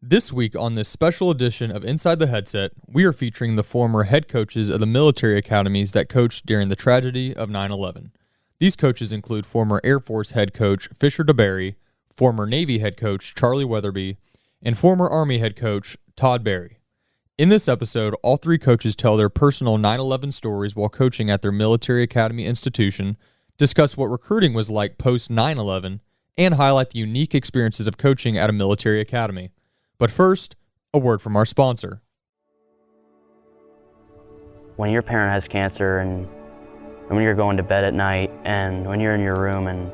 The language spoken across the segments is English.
This week on this special edition of Inside the Headset, we are featuring the former head coaches of the military academies that coached during the tragedy of 9/11. These coaches include former Air Force head coach Fisher DeBerry, former Navy head coach Charlie Weatherbie, and former Army head coach Todd Berry. In this episode, all three coaches tell their personal 9/11 stories while coaching at their military academy institution, discuss what recruiting was like post 9/11, and highlight the unique experiences of coaching at a military academy. But first, a word from our sponsor. When your parent has cancer and when you're going to bed at night and when you're in your room and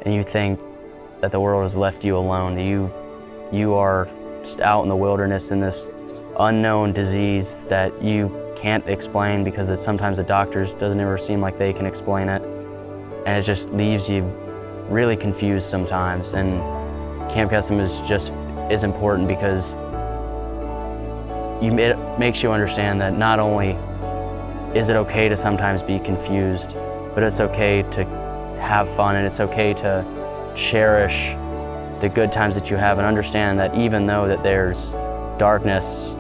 you think that the world has left you alone, you are just out in the wilderness in this unknown disease that you can't explain because sometimes the doctors doesn't ever seem like they can explain it, and it just leaves you really confused sometimes. And Camp Custom is important because it makes you understand that not only is it okay to sometimes be confused, but it's okay to have fun, and it's okay to cherish the good times that you have, and understand that even though that there's darkness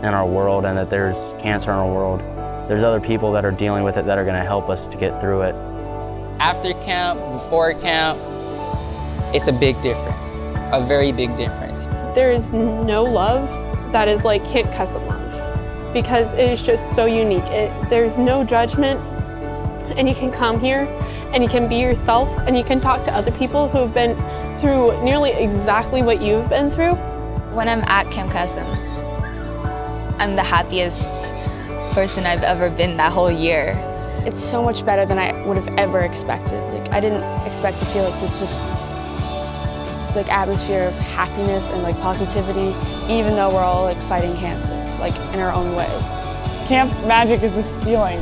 in our world and that there's cancer in our world, there's other people that are dealing with it that are going to help us to get through it. After camp, before camp, it's a big difference, a very big difference. There is no love that is like Camp Custom love, because it is just so unique. There's no judgment, and you can come here and you can be yourself, and you can talk to other people who have been through nearly exactly what you've been through. When I'm at Camp Custom, I'm the happiest person I've ever been that whole year. It's so much better than I would have ever expected. I didn't expect to feel like this just atmosphere of happiness and positivity, even though we're all fighting cancer, in our own way. Camp magic is this feeling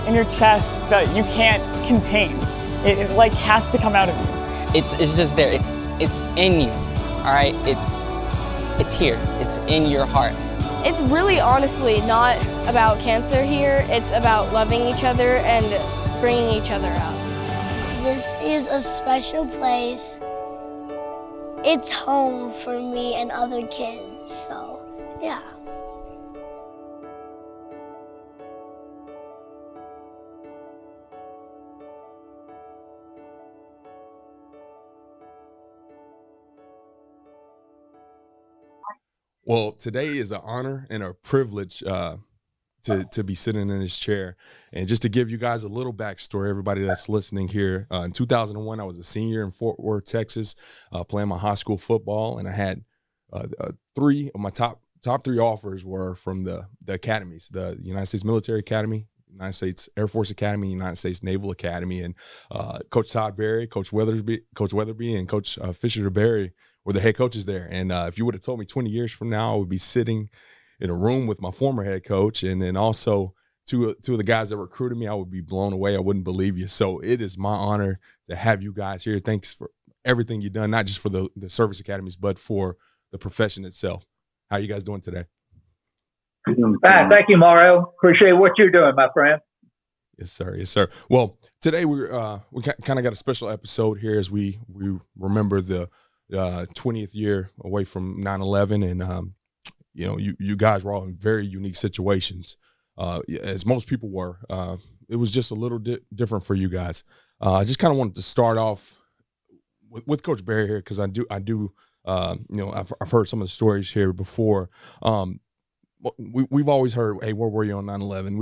in your chest that you can't contain. It has to come out of you. It's just there. It's in you. All right. It's here. It's in your heart. It's really honestly not about cancer here. It's about loving each other and bringing each other out. This is a special place. It's home for me and other kids, so yeah. Well, today is an honor and a privilege to be sitting in this chair. And just to give you guys a little backstory, everybody that's listening here, in 2001, I was a senior in Fort Worth, Texas, playing my high school football, and I had three of my top three offers were from the academies: the United States Military Academy, United States Air Force Academy, United States Naval Academy. And Coach Todd Berry, Coach Weatherbie, and Coach Fisher DeBerry were the head coaches there. And if you would have told me 20 years from now, I would be sitting in a room with my former head coach, and then also two of the guys that recruited me, I would be blown away. I wouldn't believe you. So it is my honor to have you guys here. Thanks for everything you've done, not just for the service academies, but for the profession itself. How are you guys doing today? Fine. Thank you, Mario. Appreciate what you're doing, my friend. Yes, sir. Yes, sir. Well, today we kind of got a special episode here as we remember the 20th year away from 9/11, and you guys were all in very unique situations, as most people were. It was just a little different for you guys. I just kind of wanted to start off with Coach Berry here, because I've heard some of the stories here before. We've always heard, hey, where were you on 9/11?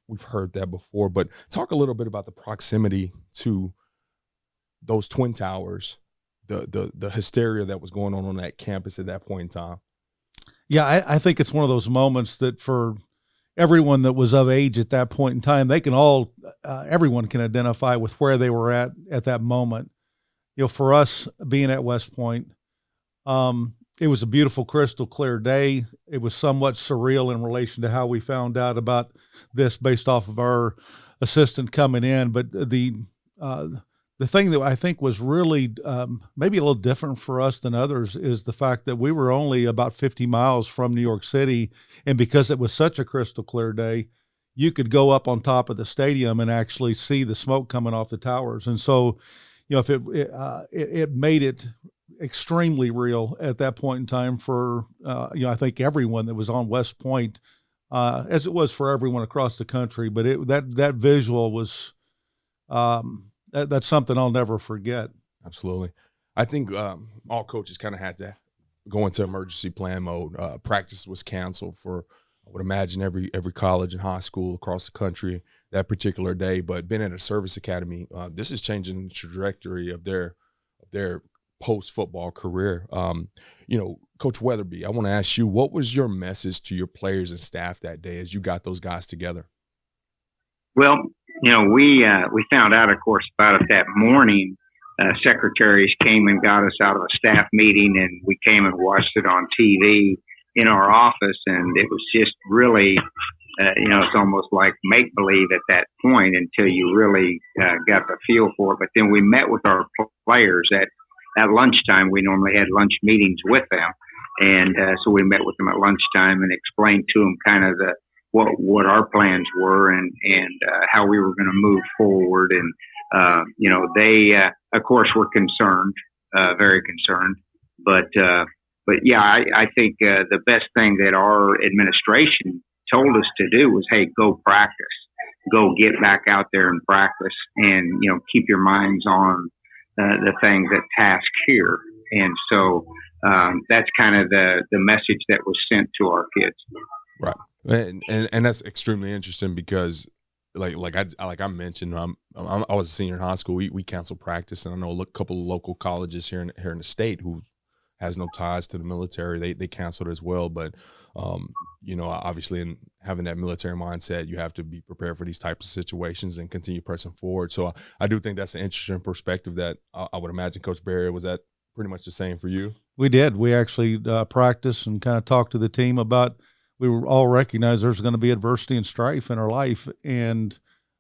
We've heard that before, but talk a little bit about the proximity to those Twin Towers, the hysteria that was going on that campus at that point in time. Yeah, I think it's one of those moments that for everyone that was of age at that point in time, they can all, everyone can identify with where they were at that moment. For us being at West Point, it was a beautiful, crystal clear day. It was somewhat surreal in relation to how we found out about this based off of our assistant coming in. But the thing that I think was really maybe a little different for us than others is the fact that we were only about 50 miles from New York City. And because it was such a crystal clear day, you could go up on top of the stadium and actually see the smoke coming off the towers. And so, if it made it extremely real at that point in time for, I think everyone that was on West Point, as it was for everyone across the country. But that visual was, that's something I'll never forget. Absolutely. I think all coaches kind of had to go into emergency plan mode. Practice was canceled for, I would imagine, every college and high school across the country that particular day. But being at a service academy, this is changing the trajectory of their post-football career. Coach Weatherbie, I want to ask you, what was your message to your players and staff that day as you got those guys together? Well, we found out, of course, about it that morning. Secretaries came and got us out of a staff meeting, and we came and watched it on TV in our office, and it was just really, it's almost like make-believe at that point until you really got the feel for it. But then we met with our players at lunchtime. We normally had lunch meetings with them, and so we met with them at lunchtime and explained to them kind of what our plans were and how we were going to move forward. And they of course were concerned, very concerned. But yeah, I think the best thing that our administration told us to do was, hey, go practice, go get back out there and practice, and keep your minds on the things at task here. And so that's kind of the message that was sent to our kids. Right. And that's extremely interesting because like I mentioned, I was a senior in high school. We canceled practice, and I know a couple of local colleges here in the state who has no ties to the military. They canceled as well. But obviously, in having that military mindset, you have to be prepared for these types of situations and continue pressing forward. So I do think that's an interesting perspective that I would imagine, Coach Berry, was that pretty much the same for you? We did. We actually practiced and kind of talked to the team about. We were all recognized there's going to be adversity and strife in our life, and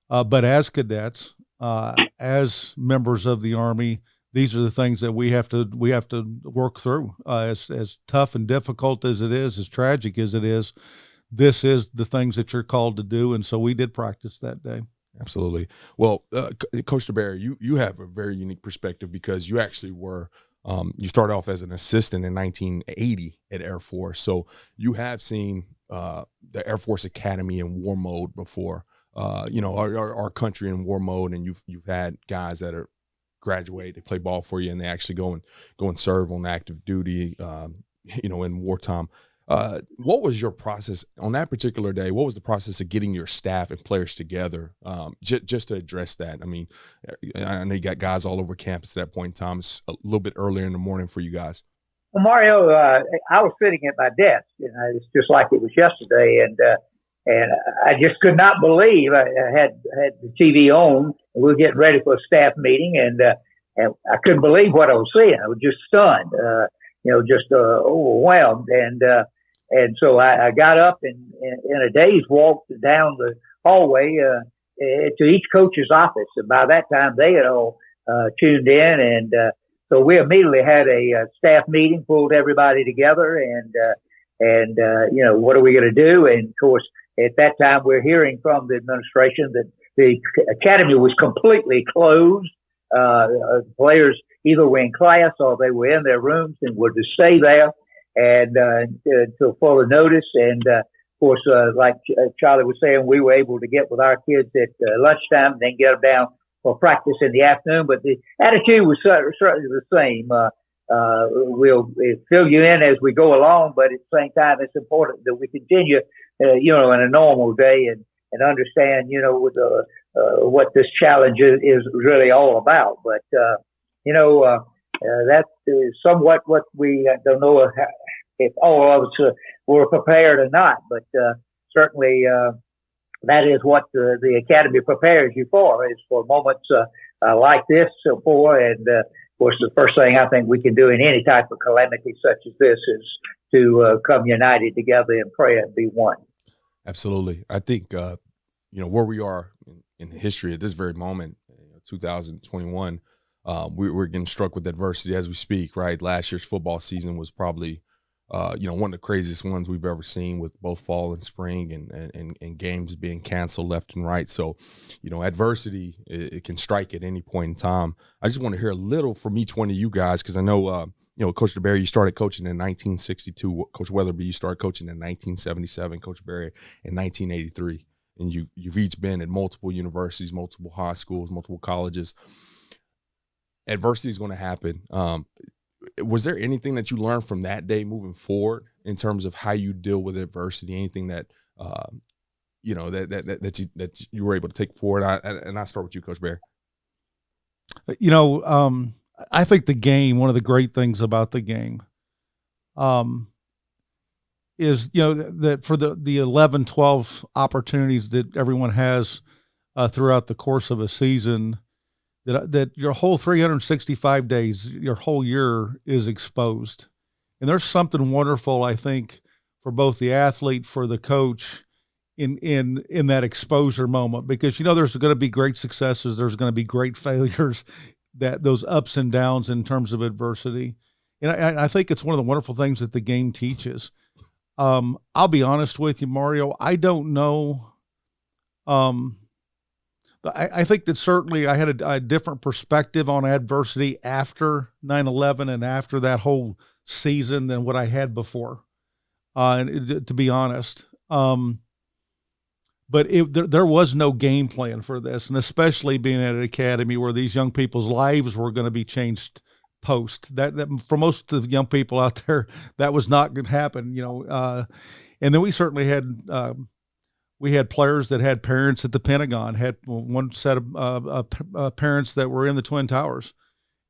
but as cadets, as members of the Army, these are the things that we have to work through. As tough and difficult as it is, as tragic as it is, this is the things that you're called to do, and so we did practice that day. Absolutely. Well, Coach DeBerry, you have a very unique perspective because you actually were. You started off as an assistant in 1980 at Air Force, so you have seen the Air Force Academy in war mode before. Our country in war mode, and you've had guys that are graduate, they play ball for you, and they actually go and serve on active duty, in wartime. What was your process on that particular day? What was the process of getting your staff and players together just to address that? I mean, I know you got guys all over campus at that point in time. It's a little bit earlier in the morning for you guys. Well, Mario, I was sitting at my desk, it's just like it was yesterday, and I just could not believe I had the TV on, and we were getting ready for a staff meeting, and I couldn't believe what I was seeing. I was just stunned, just overwhelmed, and so I got up and in a daze walked down the hallway to each coach's office. And by that time, they had all tuned in. And so we immediately had a staff meeting, pulled everybody together, and what are we going to do? And, of course, at that time, we're hearing from the administration that the academy was completely closed. Players either were in class or they were in their rooms and were to stay there and until further notice. And of course, like Charlie was saying, we were able to get with our kids at lunchtime and then get them down for practice in the afternoon. But the attitude was certainly the same. We'll fill you in as we go along, but at the same time, it's important that we continue, in a normal day and understand, what this challenge is really all about. But, that's somewhat what we don't know if all of us were prepared or not, but certainly that is what the Academy prepares you for, is for moments like this and of course, the first thing I think we can do in any type of calamity such as this is to come united together in prayer and be one. Absolutely. I think, where we are in history at this very moment, 2021, we're getting struck with adversity as we speak, right? Last year's football season was probably, one of the craziest ones we've ever seen, with both fall and spring and games being canceled left and right. So, adversity, it can strike at any point in time. I just want to hear a little from each one of you guys, because I know Coach DeBerry, you started coaching in 1962. Coach Weatherbie, you started coaching in 1977. Coach Berry in 1983. And you've each been at multiple universities, multiple high schools, multiple colleges. Adversity is going to happen. Was there anything that you learned from that day moving forward in terms of how you deal with adversity? Anything that that you were able to take forward? And I start with you, Coach Berry. I think the game, one of the great things about the game is, that for the 11, 12 opportunities that everyone has throughout the course of a season, that your whole 365 days, your whole year is exposed. And there's something wonderful, I think, for both the athlete, for the coach in that exposure moment, because, there's going to be great successes. There's going to be great failures, that those ups and downs in terms of adversity. And I think it's one of the wonderful things that the game teaches. I'll be honest with you, Mario, I don't know. I think that certainly I had a different perspective on adversity after 9/11 and after that whole season than what I had before, to be honest. But there was no game plan for this, and especially being at an academy where these young people's lives were going to be changed post. That for most of the young people out there, that was not going to happen. And then we certainly had players that had parents at the Pentagon, had one set of parents that were in the Twin Towers,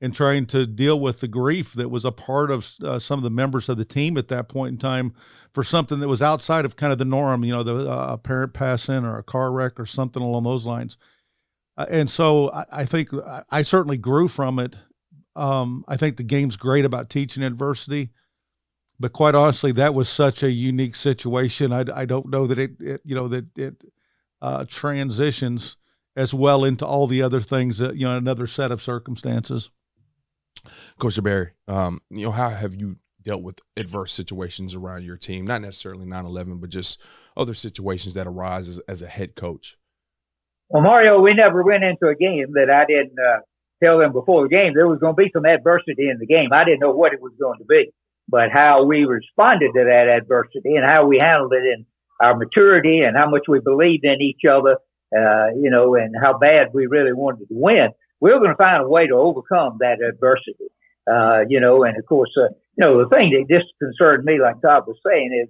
and trying to deal with the grief that was a part of some of the members of the team at that point in time for something that was outside of kind of the norm, a parent passing or a car wreck or something along those lines. And so I think I certainly grew from it. I think the game's great about teaching adversity, but quite honestly, that was such a unique situation. I don't know that it transitions as well into all the other things that, another set of circumstances. Coach DeBerry, how have you dealt with adverse situations around your team? Not necessarily 9/11, but just other situations that arise as a head coach. Well, Mario, we never went into a game that I didn't tell them before the game there was going to be some adversity in the game. I didn't know what it was going to be, but how we responded to that adversity and how we handled it in our maturity and how much we believed in each other, and how bad we really wanted to win. We were going to find a way to overcome that adversity, and of course, the thing that just concerned me, like Todd was saying, is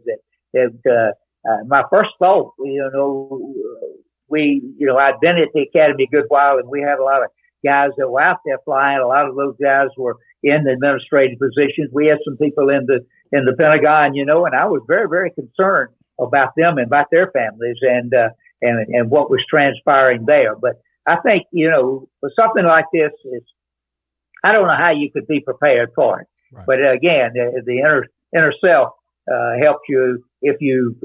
that my first thought, I'd been at the academy a good while, and we had a lot of guys that were out there flying. A lot of those guys were in the administrative positions. We had some people in the Pentagon, and I was very, very concerned about them and about their families and what was transpiring there. But I think, for something like this, I don't know how you could be prepared for it. Right. But again, the inner self helps you if you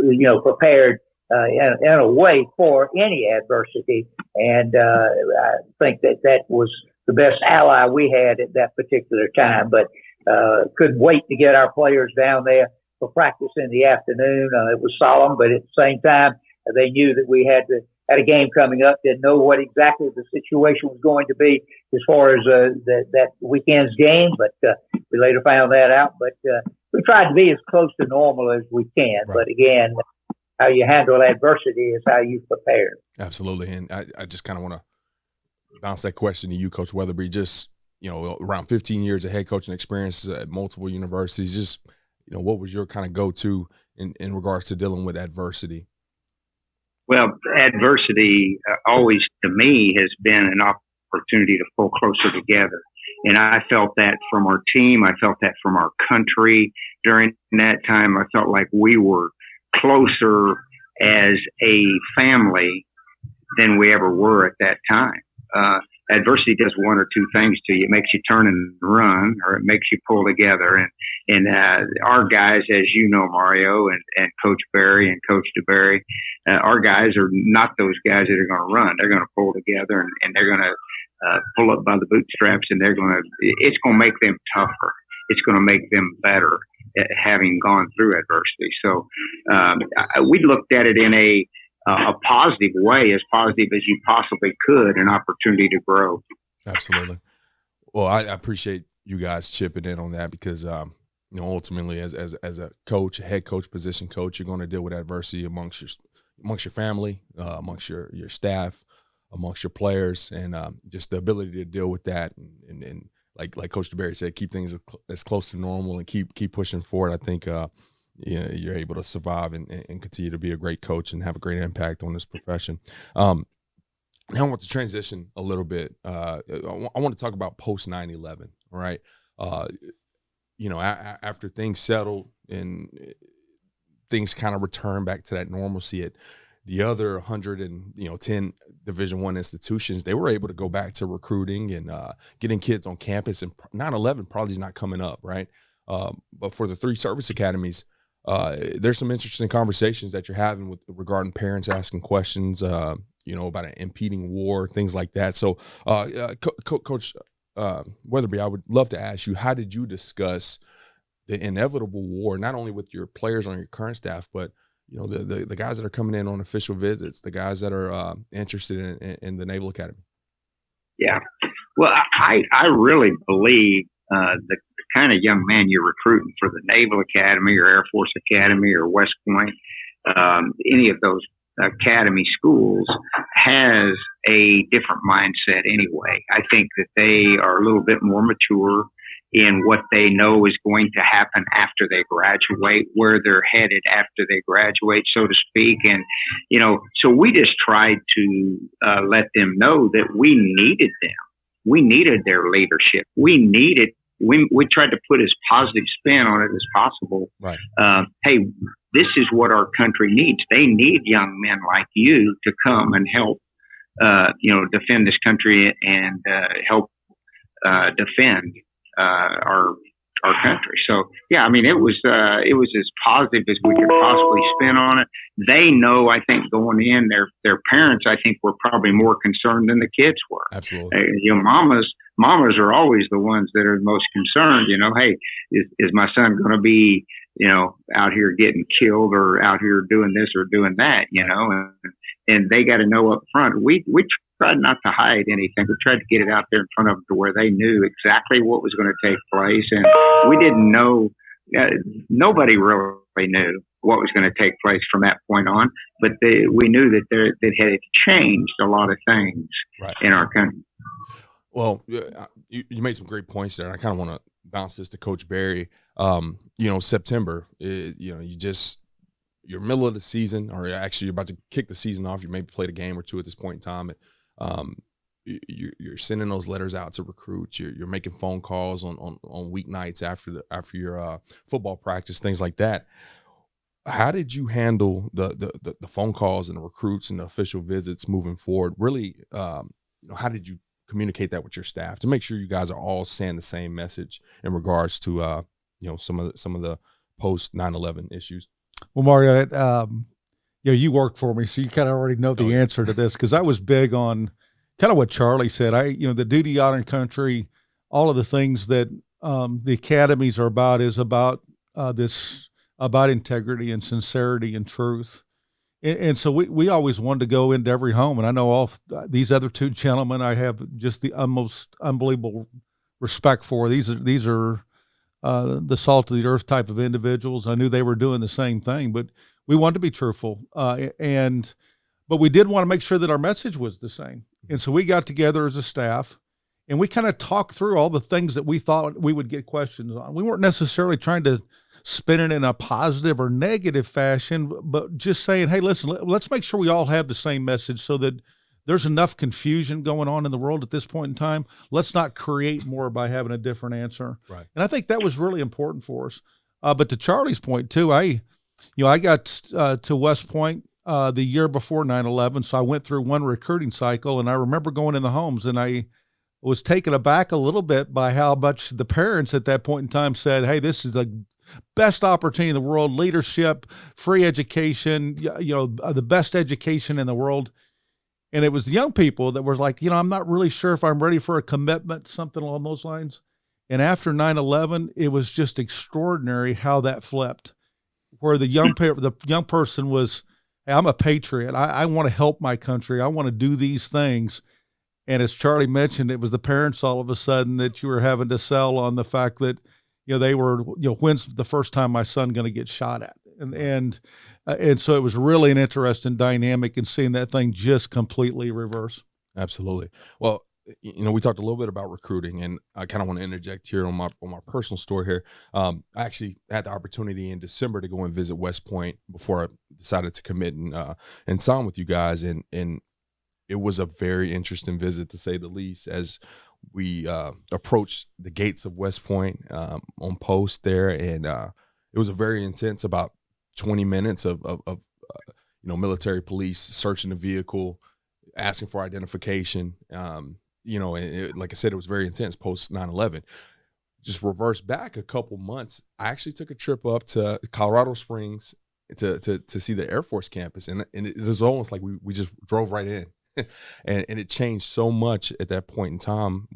prepared in a way for any adversity. And I think that was the best ally we had at that particular time. But couldn't wait to get our players down there for practice in the afternoon. It was solemn, but at the same time, they knew that we had a game coming up, didn't know what exactly the situation was going to be as far as that weekend's game, but we later found that out. But we tried to be as close to normal as we can. Right. But again, how you handle adversity is how you prepare. Absolutely. And I just kind of want to bounce that question to you, Coach Weatherbie. Just, around 15 years of head coaching experiences at multiple universities, just, what was your kind of go-to in regards to dealing with adversity? Well, adversity always, to me, has been an opportunity to pull closer together. And I felt that from our team. I felt that from our country. During that time, I felt like we were closer as a family than we ever were at that time. Adversity does one or two things to you. It makes you turn and run, or it makes you pull together. And our guys, as you know, Mario, and Coach Berry and Coach DeBerry, our guys are not those guys that are going to run. They're going to pull together, and they're going to pull up by the bootstraps, and it's going to make them tougher. It's going to make them better at having gone through adversity. So we looked at it in a positive way, as positive as you possibly could, an opportunity to grow. Absolutely. Well, I appreciate you guys chipping in on that because ultimately as a coach, a head coach, position coach, you're going to deal with adversity amongst your family, amongst your staff, amongst your players, and just the ability to deal with that and like Coach DeBerry said, keep things as close to normal and keep pushing forward. I think you're able to survive and continue to be a great coach and have a great impact on this profession. Now I want to transition a little bit. I want to talk about post 9/11, right? After things settled and things kind of return back to that normalcy at the other 110 Division I institutions, they were able to go back to recruiting and getting kids on campus. And 9/11 probably is not coming up, right? But for the 3 service academies, there's some interesting conversations that you're having regarding parents asking questions, about an impeding war, things like that. So, Coach Weatherbie, I would love to ask you, how did you discuss the inevitable war, not only with your players on your current staff, but the guys that are coming in on official visits, the guys that are interested in the Naval Academy? Yeah, well, I really believe the kind of young man you're recruiting for the Naval Academy or Air Force Academy or West Point, any of those academy schools, has a different mindset anyway. I think that they are a little bit more mature in what they know is going to happen after they graduate, where they're headed after they graduate, so to speak. And, so we just tried to let them know that we needed them. We needed their leadership. We tried to put as positive spin on it as possible. Right. Hey, this is what our country needs. They need young men like you to come and help, defend this country and help defend our country. So yeah, I mean, it was as positive as we could possibly spin on it. They know, I think, going in, their parents, I think, were probably more concerned than the kids were. Absolutely. Mamas are always the ones that are most concerned. Hey, is my son going to be out here getting killed or out here doing this or doing that? And they got to know up front. We tried not to hide anything. We tried to get it out there in front of them to where they knew exactly what was going to take place. And we didn't know, nobody really knew what was going to take place from that point on. But we knew that it had changed a lot of things in our country. Well, you made some great points there. I kind of want to bounce this to Coach Berry. September, you're middle of the season, or actually you're about to kick the season off. You maybe played a game or two at this point in time. You're sending those letters out to recruits. You're making phone calls on weeknights after your football practice, things like that. How did you handle the phone calls and the recruits and the official visits moving forward? Really, how did you communicate that with your staff to make sure you guys are all saying the same message in regards to some of the post 9/11 issues? Well, Mario, you work for me, so you kind of already know the answer to this, because I was big on kind of what Charlie said. The duty, honor, and country, all of the things that the academies are about is about about integrity and sincerity and truth. And so we always wanted to go into every home. And I know all these other 2 gentlemen I have just the most unbelievable respect for. These are the salt of the earth type of individuals. I knew they were doing the same thing, but we wanted to be truthful. But we did want to make sure that our message was the same. And so we got together as a staff and we kind of talked through all the things that we thought we would get questions on. We weren't necessarily trying to spin it in a positive or negative fashion, but just saying, hey, listen, let's make sure we all have the same message so that there's enough confusion going on in the world at this point in time. Let's not create more by having a different answer. Right. And I think that was really important for us. But to Charlie's point too, I got to West Point the year before 9/11, so I went through one recruiting cycle, and I remember going in the homes, and I was taken aback a little bit by how much the parents at that point in time said, hey, this is the best opportunity in the world, leadership, free education, the best education in the world. And it was the young people that were like, I'm not really sure if I'm ready for a commitment, something along those lines. And after 9/11, it was just extraordinary how that flipped, where the young person was, hey, I'm a patriot. I want to help my country. I want to do these things. And as Charlie mentioned, it was the parents all of a sudden that you were having to sell on the fact that, they were, when's the first time my son going to get shot at? And so it was really an interesting dynamic and seeing that thing just completely reverse. Absolutely. Well, we talked a little bit about recruiting, and I kind of want to interject here on my personal story here. I actually had the opportunity in December to go and visit West Point before I decided to commit and sign with you guys, and it was a very interesting visit, to say the least, as we approached the gates of West Point on post there, and it was a very intense, about 20 minutes of military police searching the vehicle, asking for identification. And like I said, it was very intense post 9/11. Just reverse back a couple months, I actually took a trip up to Colorado Springs to see the Air Force campus, and it was almost like we just drove right in. and it changed so much at that point in time,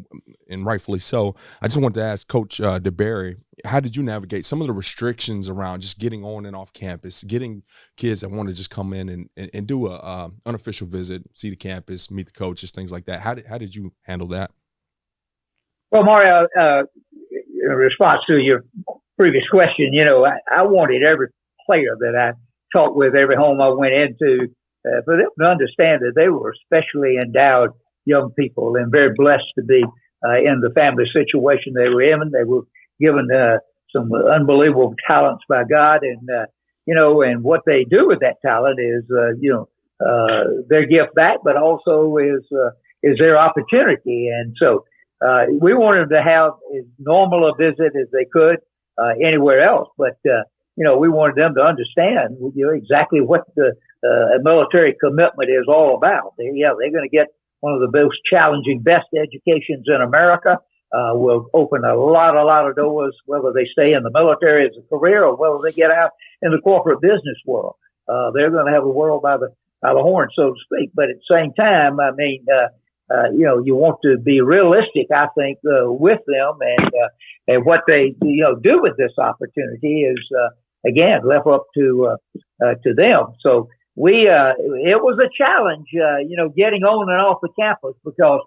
and rightfully so. I just wanted to ask Coach DeBerry, how did you navigate some of the restrictions around just getting on and off campus, getting kids that want to just come in and do a unofficial visit, see the campus, meet the coaches, things like that? How did you handle that? Well, Mario, in response to your previous question, I wanted every player that I talked with, every home I went into, for them to understand that they were specially endowed young people and very blessed to be in the family situation they were in. They were given some unbelievable talents by God, and and what they do with that talent is their gift back, but also is their opportunity. And so we wanted to have as normal a visit as they could anywhere else, but we wanted them to understand exactly what the military commitment is all about. They're going to get one of the most challenging, best educations in America. Will open a lot of doors, whether they stay in the military as a career or whether they get out in the corporate business world. They're going to have the world by the horn, so to speak. But at the same time, I mean, you want to be realistic, I think, with them, and what they do with this opportunity is again left up to them. So it was a challenge, getting on and off the campus because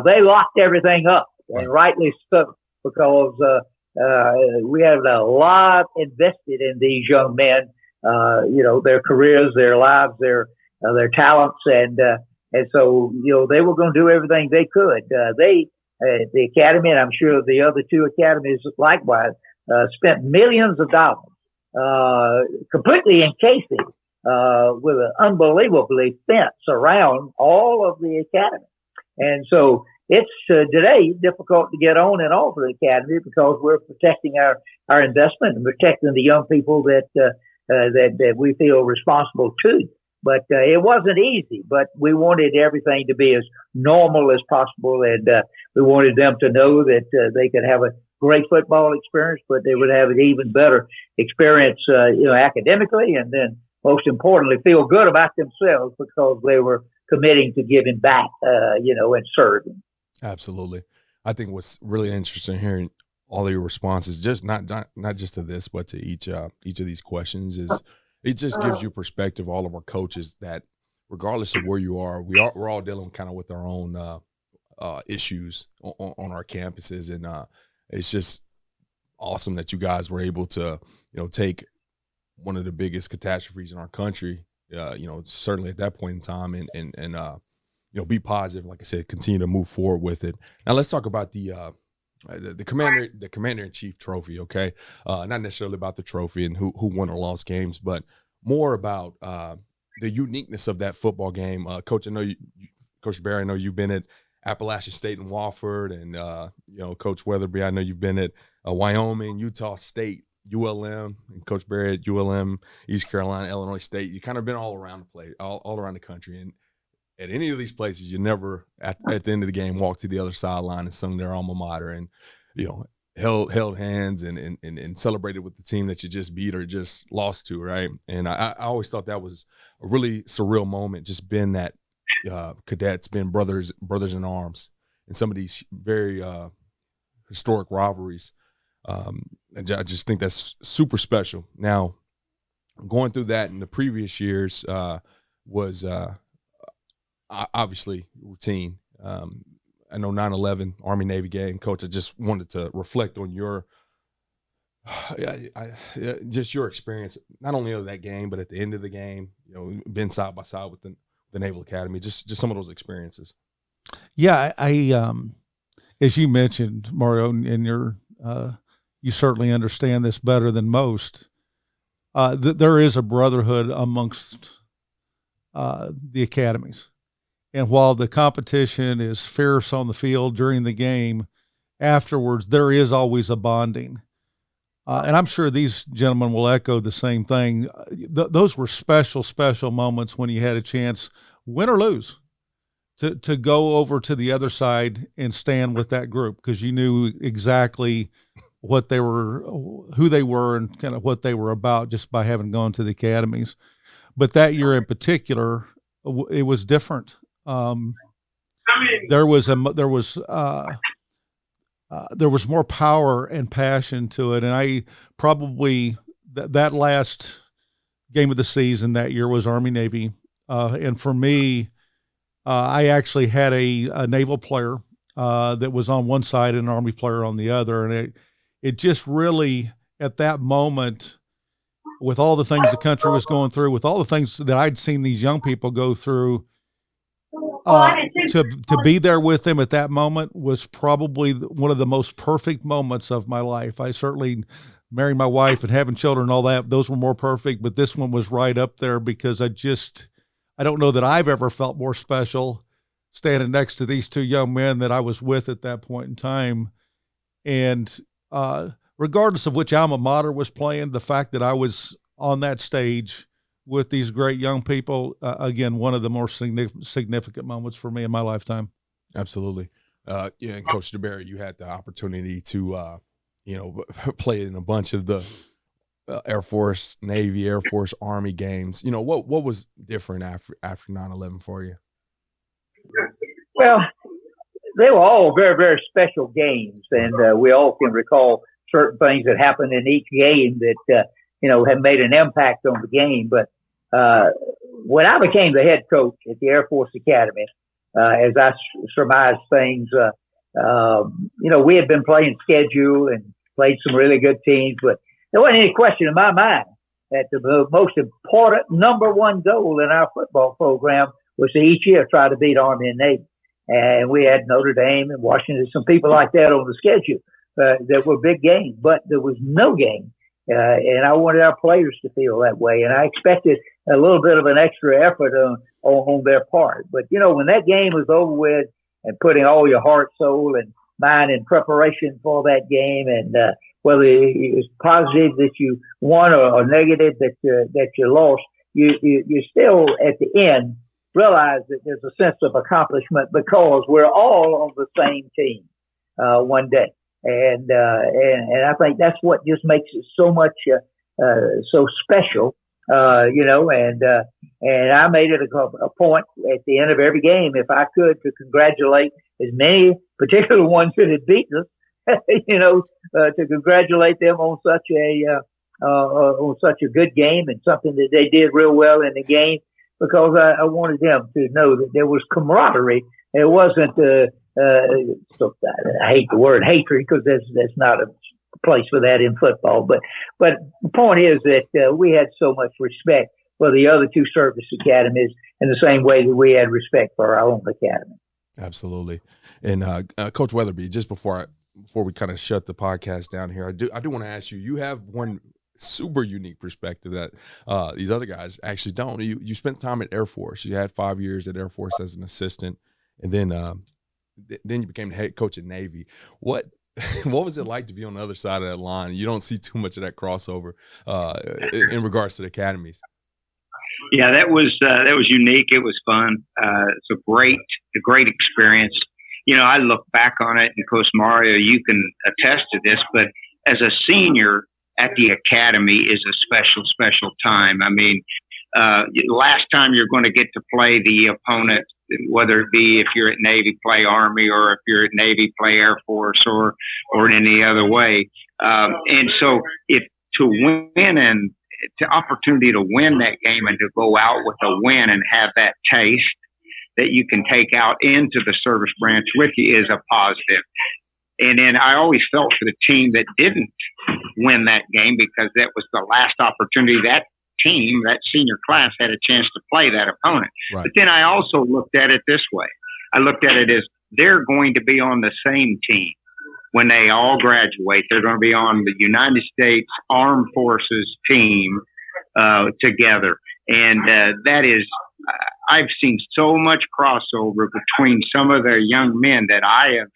they locked everything up, and rightly so, because we had a lot invested in these young men, their careers, their lives, their talents, and so they were going to do everything they could. The academy, and I'm sure the other two academies likewise, spent millions of dollars completely encasing with an unbelievably fence around all of the academy. And so it's today difficult to get on and off of the academy because we're protecting our investment and protecting the young people that we feel responsible to. But it wasn't easy, but we wanted everything to be as normal as possible, and we wanted them to know that they could have a great football experience, but they would have an even better experience, academically, and then most importantly, feel good about themselves because they were committing to giving back, and serving. Absolutely. I think what's really interesting hearing all of your responses, just not just to this, but to each of these questions, is it just gives you perspective, all of our coaches, that regardless of where you are, we're all dealing kind of with our own issues on our campuses, and it's just awesome that you guys were able to take one of the biggest catastrophes in our country, certainly at that point in time, and be positive. Like I said, continue to move forward with it. Now let's talk about the Commander-in-Chief trophy, okay? Not necessarily about the trophy and who won or lost games, but more about the uniqueness of that football game. Coach, I know Coach Berry, I know you've been at Appalachian State and Wofford, and Coach Weatherbie, I know you've been at Wyoming, Utah State, ULM, and Coach Berry at ULM, East Carolina, Illinois State. You've kind of been all around the place, all around the country, and at any of these places, you never at the end of the game walked to the other sideline and sung their alma mater and held hands and celebrated with the team that you just beat or just lost to, right? And I always thought that was a really surreal moment, just being that cadets, being brothers in arms, and some of these very historic rivalries. And I just think that's super special. Now, going through that in the previous years was obviously routine. I know 9/11 Army-Navy game, Coach. I just wanted to reflect on your just your experience, not only of that game, but at the end of the game. Been side by side with the Naval Academy. Just some of those experiences. Yeah, I as you mentioned, Mario, and you certainly understand this better than most. There is a brotherhood amongst the academies. And while the competition is fierce on the field during the game, afterwards, there is always a bonding. And I'm sure these gentlemen will echo the same thing. Those were special, special moments when you had a chance, win or lose, to go over to the other side and stand with that group, because you knew exactly what they were, who they were, and kind of what they were about just by having gone to the academies. But that year in particular, it was different. There was more power and passion to it, and I probably that last game of the season that year was Army-Navy, and for me, I actually had a naval player that was on one side and an Army player on the other, and it just really, at that moment, with all the things the country was going through, with all the things that I'd seen these young people go through, to be there with them at that moment was probably one of the most perfect moments of my life. I certainly married my wife and having children and all that, those were more perfect, but this one was right up there, because I don't know that I've ever felt more special standing next to these two young men that I was with at that point in time. And regardless of which alma mater was playing, the fact that I was on that stage with these great young people, again, one of the more significant moments for me in my lifetime. Absolutely. And Coach DeBerry, you had the opportunity to, play in a bunch of the Air Force, Navy, Air Force, Army games. What was different after 9/11 for you? Well, they were all very, very special games, and we all can recall certain things that happened in each game that, have made an impact on the game. But when I became the head coach at the Air Force Academy, as I surmised things, we had been playing schedule and played some really good teams, but there wasn't any question in my mind that the most important number one goal in our football program was to each year try to beat Army and Navy. And we had Notre Dame and Washington, some people like that on the schedule that were big games, but there was no game. And I wanted our players to feel that way. And I expected a little bit of an extra effort on their part. But, when that game was over with and putting all your heart, soul, and mind in preparation for that game, and whether it's positive that you won or negative that you lost, you still at the end realize that there's a sense of accomplishment because we're all on the same team one day. And I think that's what just makes it so much so special, and I made it a point at the end of every game, if I could, to congratulate as many particular ones that had beaten us, to congratulate them on such a good game and something that they did real well in the game, because I wanted them to know that there was camaraderie. It wasn't I hate the word hatred, because that's not a place for that in football. But the point is that we had so much respect for the other two service academies in the same way that we had respect for our own academy. Absolutely. And Coach Weatherbie, just before we kind of shut the podcast down here, I do want to ask you. You have one super unique perspective that these other guys actually don't. You spent time at Air Force. You had 5 years at Air Force as an assistant, and then you became the head coach at Navy. What was it like to be on the other side of that line? You don't see too much of that crossover in regards to the academies. Yeah, that was unique. It was fun. It's a great experience. I look back on it, and Coach Mario, you can attest to this, but as a senior at the academy is a special, special time. I mean, last time you're going to get to play the opponent, whether it be if you're at Navy, play Army, or if you're at Navy, play Air Force, or in any other way. And so to win and the opportunity to win that game and to go out with a win and have that taste that you can take out into the service branch with you is a positive. And then I always felt for the team that didn't win that game, because that was the last opportunity that team, that senior class, had a chance to play that opponent. Right. But then I also looked at it this way. I looked at it as they're going to be on the same team when they all graduate. They're going to be on the United States Armed Forces team together. And that is, I've seen so much crossover between some of the young men that I have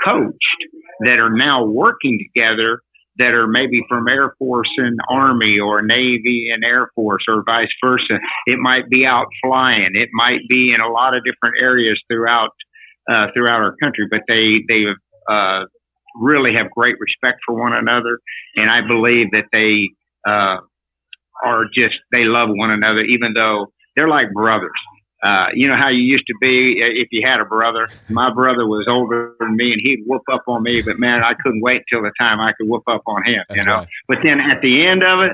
coached that are now working together, that are maybe from Air Force and Army, or Navy and Air Force, or vice versa. It might be out flying. It might be in a lot of different areas throughout our country, but they really have great respect for one another. And I believe that they they love one another, even though they're like brothers. You know how you used to be if you had a brother. My brother was older than me, and he'd whoop up on me, but man, I couldn't wait till the time I could whoop up on him. That's you know. right. But then at the end of it,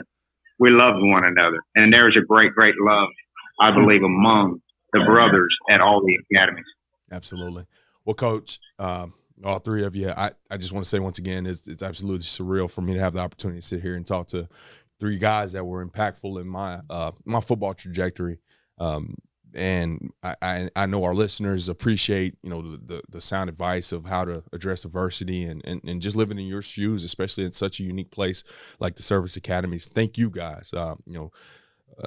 we loved one another, and there's a great, great love, I believe, among the brothers at all the academies. Absolutely. Well, Coach, all three of you, I just want to say once again, it's absolutely surreal for me to have the opportunity to sit here and talk to three guys that were impactful in my football trajectory. And I know our listeners appreciate, the sound advice of how to address adversity and just living in your shoes, especially in such a unique place like the service academies. Thank you guys,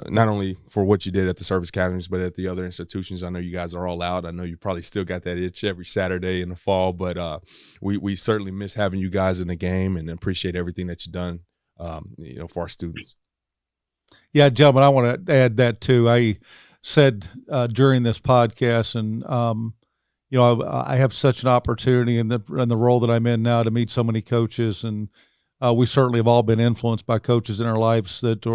not only for what you did at the service academies, but at the other institutions. I know you guys are all out. I know you probably still got that itch every Saturday in the fall, but we certainly miss having you guys in the game and appreciate everything that you've done, for our students. Yeah, gentlemen, I want to add that too. I said during this podcast, and I have such an opportunity in the role that I'm in now to meet so many coaches, and we certainly have all been influenced by coaches in our lives whether they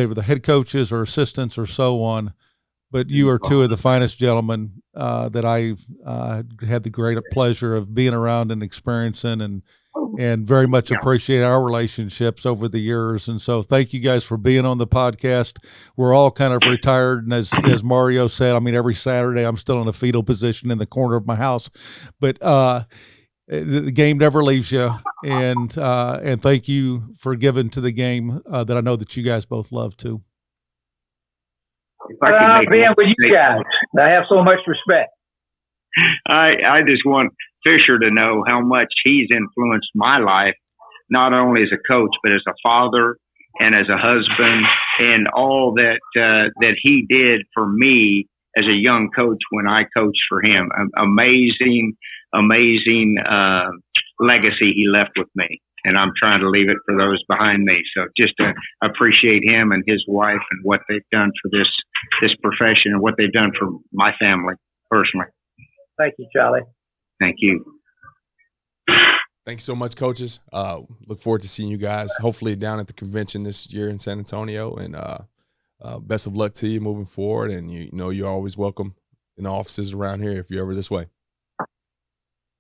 were the head coaches or assistants or so on. But you are two of the finest gentlemen that I've had the great pleasure of being around and experiencing, and very much appreciate our relationships over the years. And so thank you guys for being on the podcast. We're all kind of retired. And as Mario said, I mean, every Saturday I'm still in a fetal position in the corner of my house, but the game never leaves you. And thank you for giving to the game that I know that you guys both love too. Being with you guys, I have so much respect. I just want Fisher to know how much he's influenced my life, not only as a coach, but as a father and as a husband, and all that he did for me as a young coach when I coached for him. Amazing legacy he left with me, and I'm trying to leave it for those behind me. So just to appreciate him and his wife and what they've done for this profession and what they've done for my family personally. Thank you, Charlie. Thank you. Thank you so much, coaches. Look forward to seeing you guys, hopefully down at the convention this year in San Antonio. And best of luck to you moving forward. And you're always welcome in the offices around here if you're ever this way.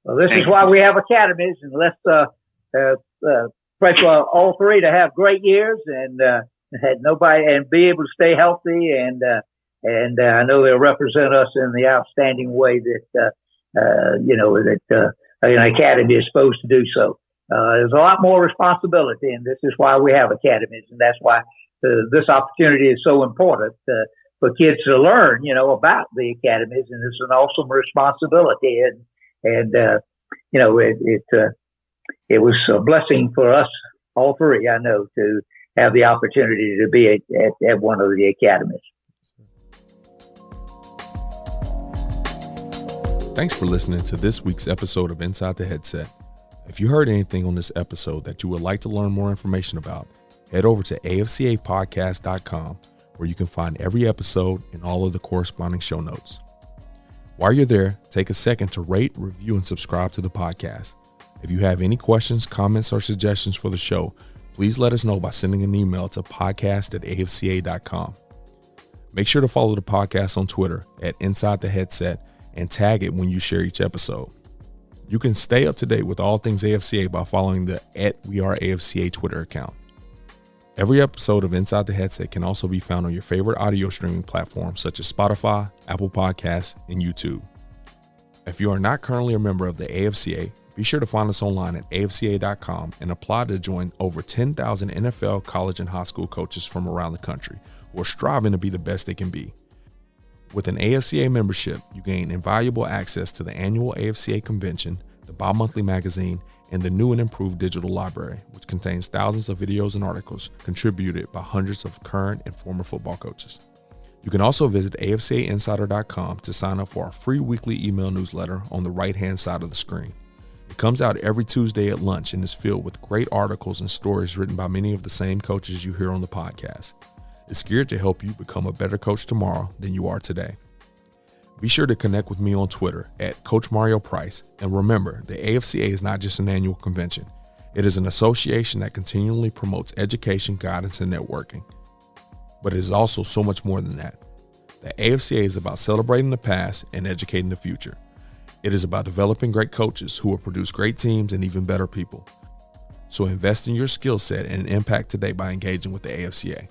Well, this is why we have academies, and let's pray for all three to have great years and be able to stay healthy. And I know they'll represent us in the outstanding way that an academy is supposed to do so. There's a lot more responsibility, and this is why we have academies, and that's why this opportunity is so important for kids to learn, about the academies, and it's an awesome responsibility. It was a blessing for us all three, I know, to have the opportunity to be at one of the academies. Thanks for listening to this week's episode of Inside the Headset. If you heard anything on this episode that you would like to learn more information about, head over to afcapodcast.com, where you can find every episode and all of the corresponding show notes. While you're there, take a second to rate, review, and subscribe to the podcast. If you have any questions, comments, or suggestions for the show, please let us know by sending an email to podcast@afca.com. Make sure to follow the podcast on Twitter at Inside the Headset and tag it when you share each episode. You can stay up to date with all things AFCA by following the @WeAreAFCA Twitter account. Every episode of Inside the Headset can also be found on your favorite audio streaming platforms such as Spotify, Apple Podcasts, and YouTube. If you are not currently a member of the AFCA, be sure to find us online at afca.com and apply to join over 10,000 NFL, college, and high school coaches from around the country who are striving to be the best they can be. With an AFCA membership, you gain invaluable access to the annual AFCA convention, the bi-monthly magazine, and the new and improved digital library, which contains thousands of videos and articles contributed by hundreds of current and former football coaches. You can also visit afcainsider.com to sign up for our free weekly email newsletter on the right-hand side of the screen. It comes out every Tuesday at lunch and is filled with great articles and stories written by many of the same coaches you hear on the podcast. It's geared to help you become a better coach tomorrow than you are today. Be sure to connect with me on Twitter at Coach Mario Price, and remember, the AFCA is not just an annual convention. It is an association that continually promotes education, guidance, and networking. But it is also so much more than that. The AFCA is about celebrating the past and educating the future. It is about developing great coaches who will produce great teams and even better people. So invest in your skill set and impact today by engaging with the AFCA.